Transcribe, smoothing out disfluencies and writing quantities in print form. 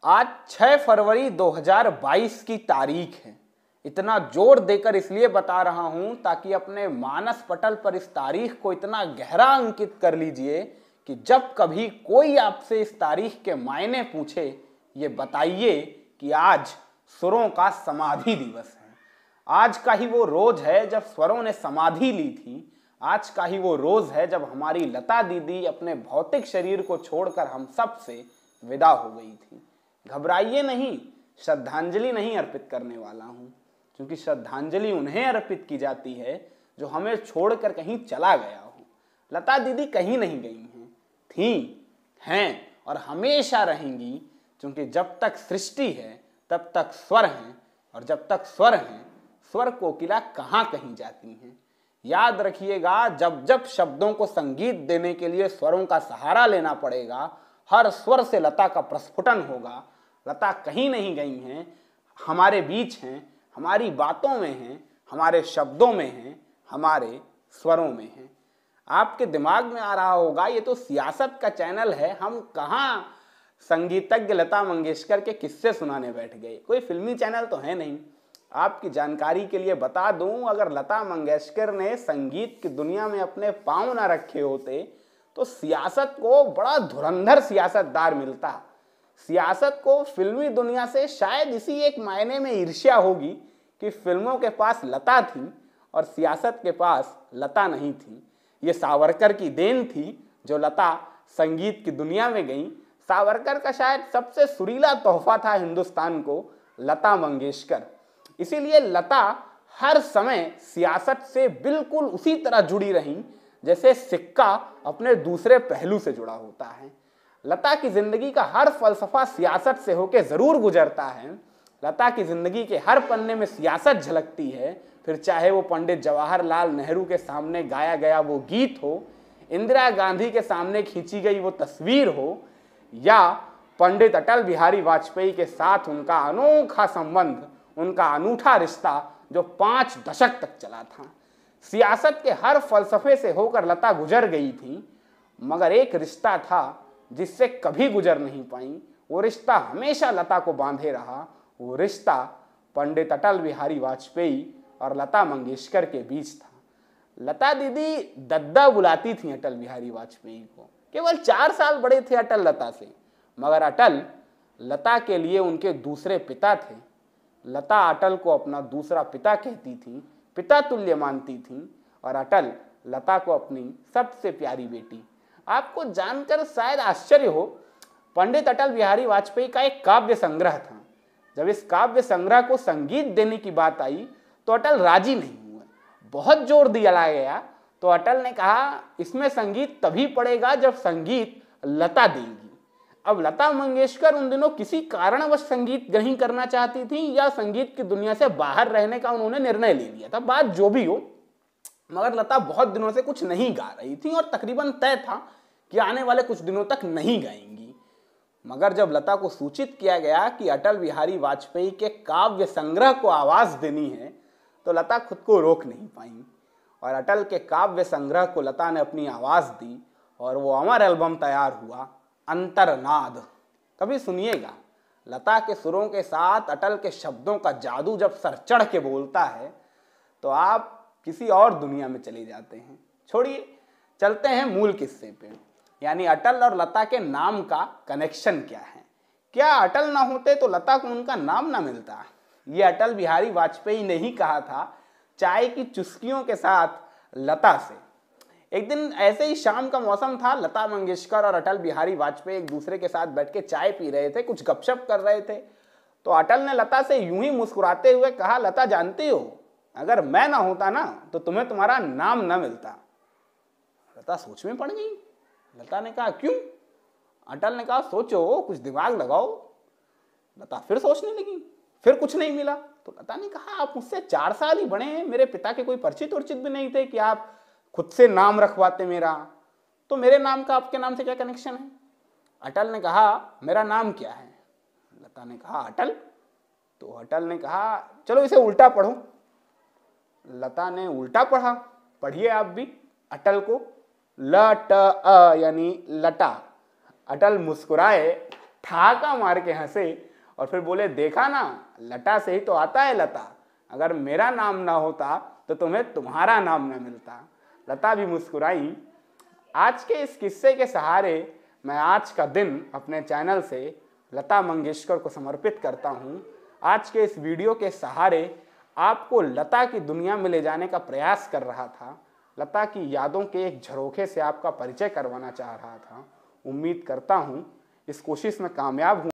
आज 6 फरवरी 2022 की तारीख है। इतना जोर देकर इसलिए बता रहा हूं ताकि अपने मानस पटल पर इस तारीख को इतना गहरा अंकित कर लीजिए कि जब कभी कोई आपसे इस तारीख के मायने पूछे, ये बताइए कि आज सुरों का समाधि दिवस है। आज का ही वो रोज है जब स्वरों ने समाधि ली थी। आज का ही वो रोज है जब हमारी लता दीदी अपने भौतिक शरीर को छोड़कर हम सब से विदा हो गई थी। घबराइए नहीं, श्रद्धांजलि नहीं अर्पित करने वाला हूं, क्योंकि श्रद्धांजलि उन्हें अर्पित की जाती है जो हमें छोड़कर कहीं चला गया हो। लता दीदी कहीं नहीं गई हैं, थीं, हैं और हमेशा रहेंगी, क्योंकि जब तक सृष्टि है तब तक स्वर हैं, और जब तक स्वर हैं, स्वर कोकिला कहाँ कहीं जाती हैं। याद रखिएगा, जब जब शब्दों को संगीत देने के लिए स्वरों का सहारा लेना पड़ेगा, हर स्वर से लता का प्रस्फुटन होगा। लता कहीं नहीं गई हैं, हमारे बीच हैं, हमारी बातों में हैं, हमारे शब्दों में हैं, हमारे स्वरों में हैं। आपके दिमाग में आ रहा होगा ये तो सियासत का चैनल है, हम कहाँ संगीतज्ञ लता मंगेशकर के किस्से सुनाने बैठ गए। कोई फिल्मी चैनल तो है नहीं। आपकी जानकारी के लिए बता दूं, अगर लता मंगेशकर ने संगीत की दुनिया में अपने पांव ना रखे होते तो सियासत को बड़ा धुरंधर सियासतदार मिलता। सियासत को फिल्मी दुनिया से शायद इसी एक मायने में ईर्ष्या होगी कि फिल्मों के पास लता थी और सियासत के पास लता नहीं थी। ये सावरकर की देन थी जो लता संगीत की दुनिया में गई। सावरकर का शायद सबसे सुरीला तोहफा था हिंदुस्तान को लता मंगेशकर। इसीलिए लता हर समय सियासत से बिल्कुल उसी तरह जुड़ी रही जैसे सिक्का अपने दूसरे पहलू से जुड़ा होता है। लता की जिंदगी का हर फलसफा सियासत से होकर जरूर गुजरता है। लता की जिंदगी के हर पन्ने में सियासत झलकती है, फिर चाहे वो पंडित जवाहरलाल नेहरू के सामने गाया गया वो गीत हो, इंदिरा गांधी के सामने खींची गई वो तस्वीर हो, या पंडित अटल बिहारी वाजपेयी के साथ उनका अनोखा संबंध, उनका अनूठा रिश्ता जो 5 दशक तक चला था। सियासत के हर फलसफे से होकर लता गुजर गई थी, मगर एक रिश्ता था जिससे कभी गुजर नहीं पाई। वो रिश्ता हमेशा लता को बांधे रहा। वो रिश्ता पंडित अटल बिहारी वाजपेयी और लता मंगेशकर के बीच था। लता दीदी दद्दा बुलाती थी अटल बिहारी वाजपेयी को। केवल 4 साल बड़े थे अटल लता से, मगर अटल लता के लिए उनके दूसरे पिता थे। लता अटल को अपना दूसरा पिता कहती थी, पिता तुल्य मानती थी, और अटल लता को अपनी सबसे प्यारी बेटी। आपको जानकर शायद आश्चर्य हो, पंडित अटल बिहारी वाजपेयी का एक काव्य संग्रह था। जब इस काव्य संग्रह को संगीत देने की बात आई तो अटल राजी नहीं हुए। बहुत जोर दिया गया तो अटल ने कहा इसमें संगीत तभी पड़ेगा जब संगीत लता देंगी। अब लता मंगेशकर उन दिनों किसी कारणवश संगीत नहीं करना चाहती थी, या संगीत की दुनिया से बाहर रहने का उन्होंने निर्णय ले लिया था। बात जो भी हो, मगर लता बहुत दिनों से कुछ नहीं गा रही थी और तकरीबन तय था कि आने वाले कुछ दिनों तक नहीं गाएंगी। मगर जब लता को सूचित किया गया कि अटल बिहारी वाजपेयी के काव्य संग्रह को आवाज देनी है, तो लता खुद को रोक नहीं पाई और अटल के काव्य संग्रह को लता ने अपनी आवाज दी और वो अमर एल्बम तैयार हुआ, अंतरनाद। कभी सुनिएगा, लता के सुरों के साथ अटल के शब्दों का जादू जब सर चढ़ के बोलता है तो आप किसी और दुनिया में चले जाते हैं। छोड़िए, चलते हैं मूल किस्से पे, यानी अटल और लता के नाम का कनेक्शन क्या है। क्या अटल ना होते तो लता को उनका नाम ना मिलता? ये अटल बिहारी वाजपेयी ने ही कहा था चाय की चुस्कियों के साथ लता से। एक दिन ऐसे ही शाम का मौसम था, लता मंगेशकर और अटल बिहारी वाजपेयी एक दूसरे के साथ बैठ के चाय पी रहे थे, कुछ गपशप कर रहे थे। तो अटल ने लता से यूं ही मुस्कुराते हुए कहा, लता जानती हो, अगर मैं ना होता ना तो तुम्हें तुम्हारा नाम ना मिलता। लता सोच में पड़ गई। लता ने कहा क्यों? अटल ने कहा सोचो, कुछ दिमाग लगाओ। लता फिर सोचने लगी, फिर कुछ नहीं मिला। तो लता ने कहा आप मुझसे 4 साल ही बड़े हैं, मेरे पिता के कोई परिचित उर्चित भी नहीं थे कि आप खुद से नाम रखवाते मेरा, तो मेरे नाम का आपके नाम से क्या कनेक्शन है? अटल ने कहा मेरा नाम क्या है? लता ने कहा अटल। तो अटल ने कहा चलो इसे उल्टा पढ़ो। लता ने उल्टा पढ़ा, पढ़िए आप भी अटल को, ल ट अ यानी लटा। अटल मुस्कुराए ठहाका मार के हंसे और फिर बोले, देखा ना, लटा से ही तो आता है लता, अगर मेरा नाम ना होता तो तुम्हें तुम्हारा नाम ना मिलता। लता भी मुस्कुराई। आज के इस किस्से के सहारे मैं आज का दिन अपने चैनल से लता मंगेशकर को समर्पित करता हूँ। आज के इस वीडियो के सहारे आपको लता की दुनिया में ले जाने का प्रयास कर रहा था। लता की यादों के एक झरोखे से आपका परिचय करवाना चाह रहा था। उम्मीद करता हूँ इस कोशिश में कामयाब हूँ।